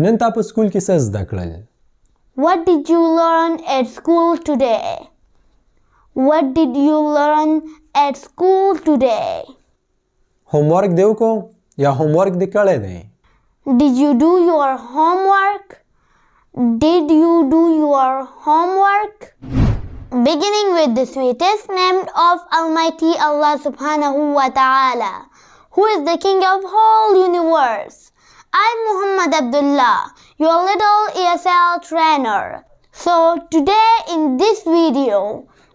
نن تا په سکول کې څه زده کړل؟ What did you learn at school today? What did you learn at school today? هومورک دې وکړو یا هومورک دې کړی دی؟ Did you do your homework? Did you do your homework? Beginning with the sweetest name of Almighty Allah subhanahu wa ta'ala, who is the King of whole universe. I'm Muhammad Abdullah, your little ESL trainer. So today in this video,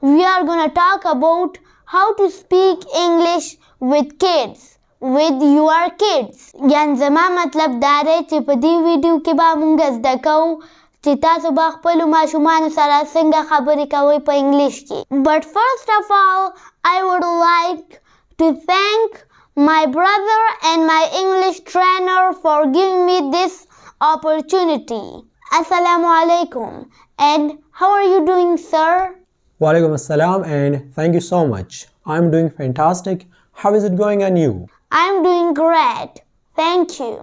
we are going to talk about how to speak English with kids. With your kids. یعنې زما مطلب دا دی چې په دې ویډیو کې به مونږ زده کوو چې تاسو به خپلو ماشومانو سره څنګه خبرې کوئ په انګلیش کې. But first of all, I would like to thank my brother and my English trainer for giving me this opportunity. Assalamu alaikum. And how are you doing, sir? Wa alaikum assalam and thank you so much. I'm doing fantastic. How is it going on you? I'm doing great. Thank you.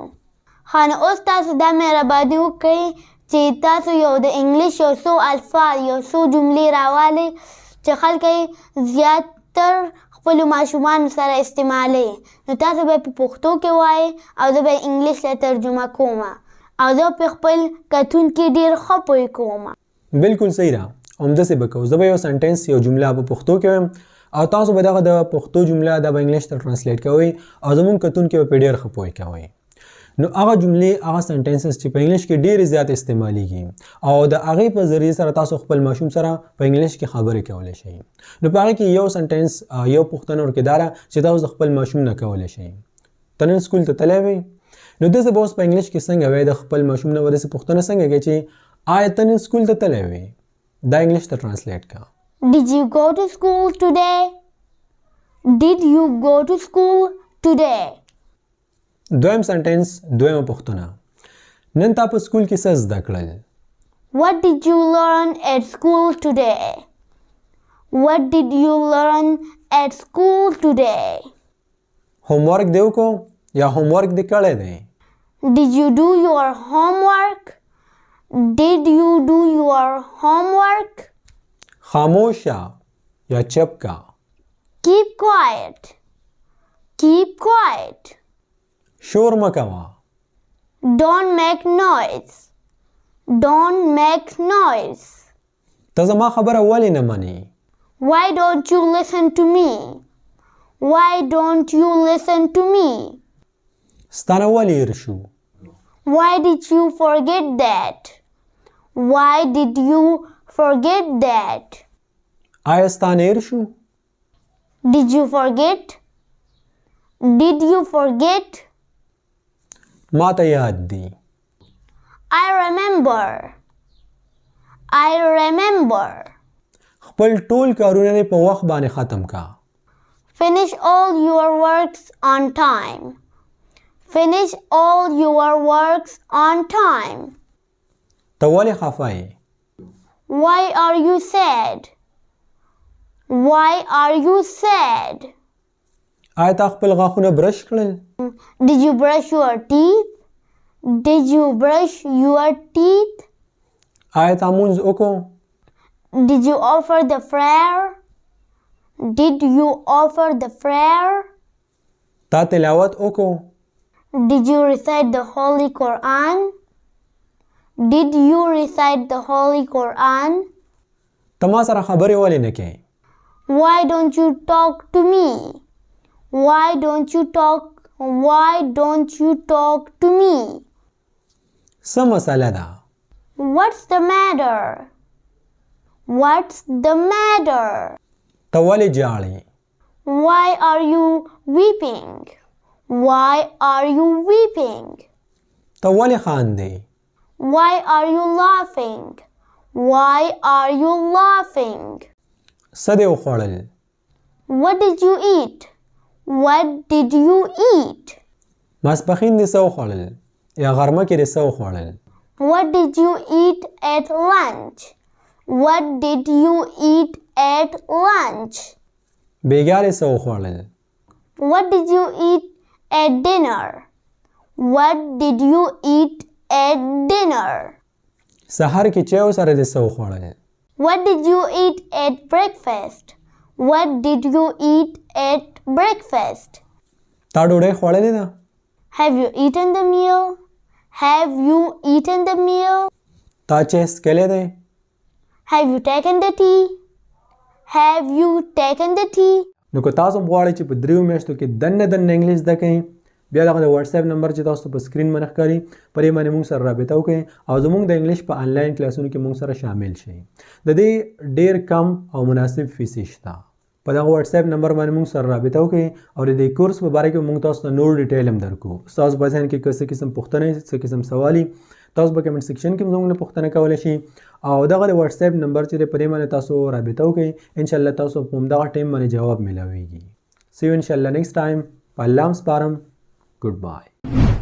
خانه اوس تاسو دا مهرباني وکړئ چې تاسو یو د انګلیش یو څو الفاظ یو څو جملې راوالئ چې خلک یې زیاتر خپلو ماشومانو سره استعمالوي. نو تاسو به یې په پښتو کې وایئ او زه به یې انګلیش ته ترجمه کوم او زه په خپل کتونکي ډېر ښه پوه کوم. بالکل صحیح ده. همداسې به کوو. زه به یو سنټنس یو جمله په پښتو کې وایم او تاسو به دغه د پښتو جمله د انګلیش ته ترانسلیټ کوئ او زموږ کتونکي به پرې ډېر ښه پوه کوئ. نو هغه جملې هغه سنټنسز چې په انګلیش کې ډېرې زیات استعمالیږي او د هغې په ذریعې سره تاسو خپل ماشوم سره په انګلیش کې خبرې کولی شئ. نو په هغې کې یو سنټنس یو پوښتنه ورکې دا ده چې تاسو د خپل ماشوم نه کولی شئ. ته نن سکول ته تللی وې؟ نو داسې به اوس په انګلیش کې څنګه وایې د خپل ماشوم نه به داسې پوښتنه څنګه کوې چې آیا ته نن سکول ته تللی وې؟ دا انګلیش ته ترانسلیټ کړه. Did you go to school today? Did you go to school today? دویم سنټنس دویمه پوښتنه نن تا په سکول کې څه زده کړل؟ What did you learn at school today? What did you learn at school today? هومورک دې وکړو یا هومورک دې کړی دی؟ Did you do your homework? Did you do your homework? خاموش یا چپ کا؟ Keep quiet. Keep quiet. شور مه کوه. Don't make noise. Don't make noise. ته زما خبره ولې نه منې؟ Why don't you listen to me? Why don't you listen to me? ستا نه ولې هېر شو؟ Why did you forget that? Why did you forget that? آیا ستا نه هېر شو؟ Did you forget? Did you forget? ما ته یاد دی. I remember. I remember. خپل ټول کارونه دې په وخت باندې ختم کا. Finish all your works on time. Finish all your works on time. ته ولې خفه یې؟ Why are you sad? Why are you sad? آیا تا خپل غاښونه برش کړل؟ Did you brush your teeth? Did you brush your teeth? آیا تا مونځ وکړو؟ Did you offer the prayer? Did you offer the prayer? تا تلاوت وکړو؟ Did you recite the Holy Quran? Did you recite the Holy Quran? ته ما سره خبرې ولې نه کوې؟ Why don't you talk to me? Why don't you talk? Why don't you talk to me? څه مسله ده؟ What's the matter? What's the matter? ته ولې جاړې؟ Why are you weeping? Why are you weeping? ته ولې خاندې؟ Why are you laughing? Why are you laughing? څه دې وخوړل؟ What did you eat? What did you eat? ماسپښین دې څه وخوړل؟ یا غرمه کې دې څه وخوړل؟ What did you eat at lunch? What did you eat at lunch? بیګا دې څه وخوړل؟ What did you eat at dinner? What did you eat at dinner? سهار کې چای سره د څه وخوړل؟ What did you eat at breakfast? What did you eat at breakfast? تا ډوډۍ خوړلې ده؟ Have you eaten the meal? Have you eaten the meal? تا چای څښلی دی؟ Have you taken the tea? Have you taken the tea? نو که تاسو غواړئ چې په 3 میاشتو کې دننه انګلیش زده کړئ بیا دغه د واتس اپ نمبر چې تاسو په سکرین باندې ښکاري پر یې باندې موږ سره رابطه وکړئ او زموږ د انګلیش په آنلاین کلاسونو کې موږ سره شامل شئ. د دې ډیر کم او مناسب فیس شته. په دغه واتس اپ نمبر باندې موږ سره رابطه وکړئ او د دې کورس په باره کې موږ تاسو ته نور ډیټیل هم درکوو. تاسو په ذهن کې څه قسم پوښتنې څه قسم سوالي تاسو په کمنټ سیکشن کې موږ نه پوښتنه کولی شئ او دغه د واتس اپ نمبر چې په دې باندې تاسو رابطه وکړئ ان شاء الله تاسو په همدغه ټایم باندې جواب ملاویږي. See you inshallah next time. په الله سپارم. Goodbye.